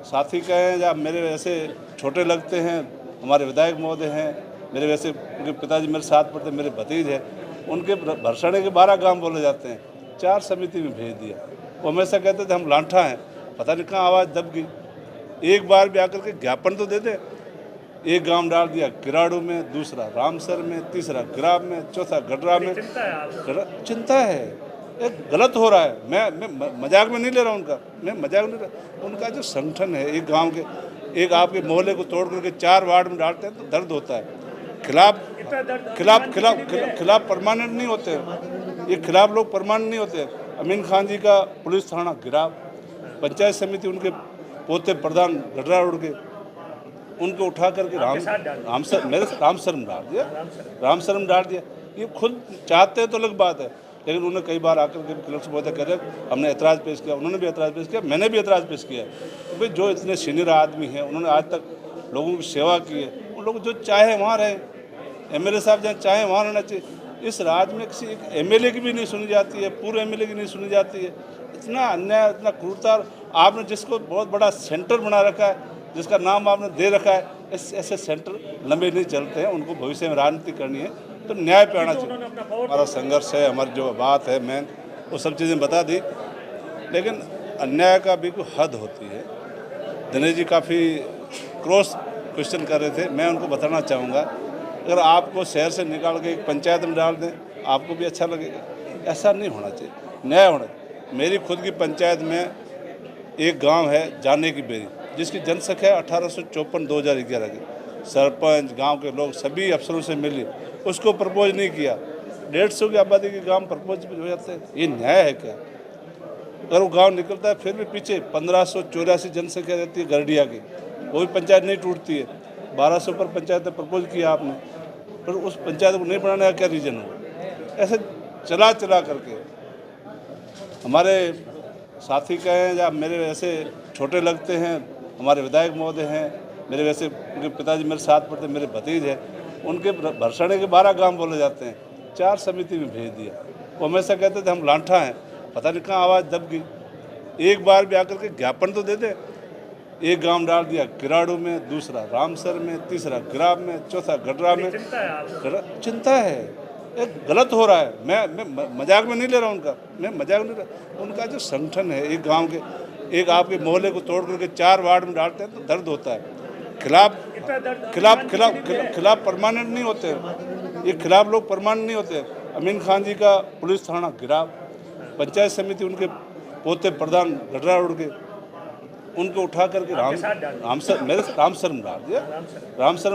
साथी कहें या मेरे वैसे छोटे लगते हैं, हमारे विधायक महोदय हैं, मेरे वैसे उनके पिताजी मेरे साथ पढ़ते, मेरे भतीज हैं, उनके भरसड़े के 12 गांव बोले जाते हैं, 4 समिति में भेज दिया। वो हमेशा कहते थे हम लांठा हैं, पता नहीं कहाँ आवाज़ दब गई। एक बार भी आकर के ज्ञापन तो दे दे। एक गांव डाल दिया किराड़ू में, दूसरा रामसर में, तीसरा गिराब में, चौथा गडरा में। चिंता है, एक गलत हो रहा है। मैं मजाक में नहीं ले रहा उनका, मैं मजाक नहीं ले रहा। उनका जो संगठन है, एक गांव के, एक आपके मोहल्ले को तोड़ करके 4 वार्ड में डालते हैं तो दर्द होता है। खिलाफ परमानेंट नहीं होते, ये खिलाफ लोग परमानेंट नहीं होते। अमीन खान जी का पुलिस थाना गिराब, रामसर समिति उनके पोते प्रधान गडरा रोड के, उनको उठा करके रामसर में डाल दिया। ये खुद चाहते हैं तो अलग बात है, लेकिन उन्होंने कई बार आकर के कलेक्टर महोदय कह रहे हमने ऐतराज़ पेश किया, उन्होंने भी ऐतराज़ पेश किया, मैंने भी ऐतराज़ पेश किया। तो भाई जो इतने सीनियर आदमी हैं, उन्होंने आज तक लोगों की सेवा की है, उन लोग जो चाहे वहाँ रहे। एमएलए साहब जहाँ चाहे वहाँ रहना चाहिए। इस राज्य में किसी एक एमएलए की भी नहीं सुनी जाती है, पूरे एमएलए की नहीं सुनी जाती है। इतना अन्याय, इतना क्रूरता। आपने जिसको बहुत बड़ा सेंटर बना रखा है, जिसका नाम आपने दे रखा है, ऐसे सेंटर लंबे नहीं चलते हैं। उनको भविष्य में राजनीति करनी है तो न्याय पे आना चाहिए। हमारा संघर्ष है, हमारी जो बात है मैन, वो सब चीज़ें बता दी, लेकिन अन्याय का भी कोई हद होती है। दिनेश जी काफ़ी क्रॉस क्वेश्चन कर रहे थे, मैं उनको बताना चाहूँगा, अगर आपको शहर से निकाल के एक पंचायत में डाल दें आपको भी अच्छा लगेगा? ऐसा नहीं होना चाहिए, न्याय होना चाहिए। मेरी खुद की पंचायत में एक गांव है जाने की बेरी, जिसकी जनसंख्या 1854-2011 की। सरपंच, गांव के लोग सभी अफसरों से मिले, उसको प्रपोज नहीं किया। 150 की आबादी के गांव प्रपोज हो जाते हैं, ये न्याय है क्या? अगर वो गांव निकलता है फिर भी पीछे 1584 जनसंख्या रहती है गरडिया की, वो भी पंचायत नहीं टूटती है। 1200 पर पंचायत ने प्रपोज किया आपने, पर उस पंचायत को नहीं बनाने का क्या रीज़न हो? ऐसे चला करके हमारे साथी कहें या मेरे वैसे छोटे लगते हैं, हमारे विधायक महोदय हैं, मेरे वैसे उनके पिताजी मेरे साथ पढ़ते, मेरे भतीज हैं, उनके भरसड़े के 12 गांव बोले जाते हैं, 4 समिति में भेज दिया। वो हमेशा कहते थे हम लांठा हैं, पता नहीं कहाँ आवाज़ दब गई। एक बार भी आकर के ज्ञापन तो दे दे। एक गांव डाल दिया किराड़ू में, दूसरा रामसर में, तीसरा गिराब में, चौथा गडरा में। चिंता है, एक गलत हो रहा है। मैं मजाक में नहीं ले रहा उनका, मैं मजाक नहीं ले रहा। उनका जो संगठन है, एक गांव के, एक आपके मोहल्ले को तोड़ करके 4 वार्ड में डालते हैं तो दर्द होता है। खिलाफ परमानेंट नहीं होते, ये खिलाफ लोग परमानेंट नहीं होते। अमीन खान जी का पुलिस थाना गिराब, पंचायत समिति उनके पोते प्रधान गडरा रोड के, उनको उठा करके रामसर में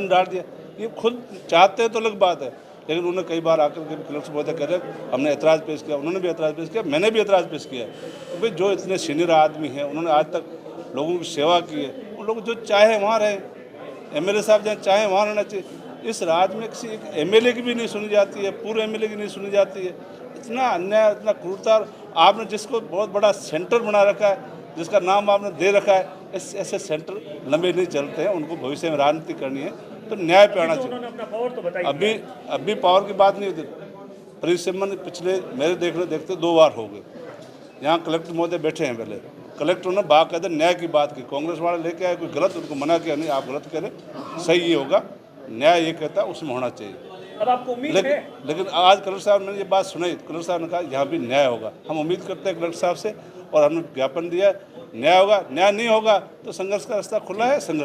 डाल दिया। ये खुद चाहते हैं तो अलग बात है, लेकिन उन्होंने कई बार आकर के कलेक्टर महोदय कह रहे हमने ऐतराज़ पेश किया, उन्होंने भी ऐतराज़ पेश किया, मैंने भी ऐतराज़ पेश किया। तो भाई जो इतने सीनियर आदमी हैं, उन्होंने आज तक लोगों की सेवा की है, उन लोग जो चाहे वहाँ रहे। एमएलए साहब जहाँ चाहे वहाँ रहना चाहिए। इस राज्य में किसी एक एमएलए की भी नहीं सुनी जाती है, पूरे एमएलए की नहीं सुनी जाती है। इतना अन्याय, इतना क्रूरता। आपने जिसको बहुत बड़ा सेंटर बना रखा है, जिसका नाम आपने दे रखा है, ऐसे सेंटर लंबे नहीं चलते हैं। उनको भविष्य में राजनीति करनी है तो न्याय पे आना चाहिए। अभी पावर की बात नहीं होती। परिसमन पिछले मेरे देखते 2 बार हो गए। यहाँ कलेक्टर महोदय बैठे हैं, पहले कलेक्टर ने बाकायदा न्याय की बात की। कांग्रेस वाले लेके आए कोई गलत, उनको मना किया नहीं आप गलत करें, सही ये होगा, न्याय ये कहता है उसमें होना चाहिए। अब आपको उम्मीद है? लेकिन आज कलेक्टर साहब ने ये बात सुनाई, कलेक्टर साहब ने कहा यहाँ भी न्याय होगा। हम उम्मीद करते हैं कलेक्टर साहब से, और हमने ज्ञापन दिया न्याय होगा। न्याय नहीं होगा तो संघर्ष का रास्ता खुला है। संघर्ष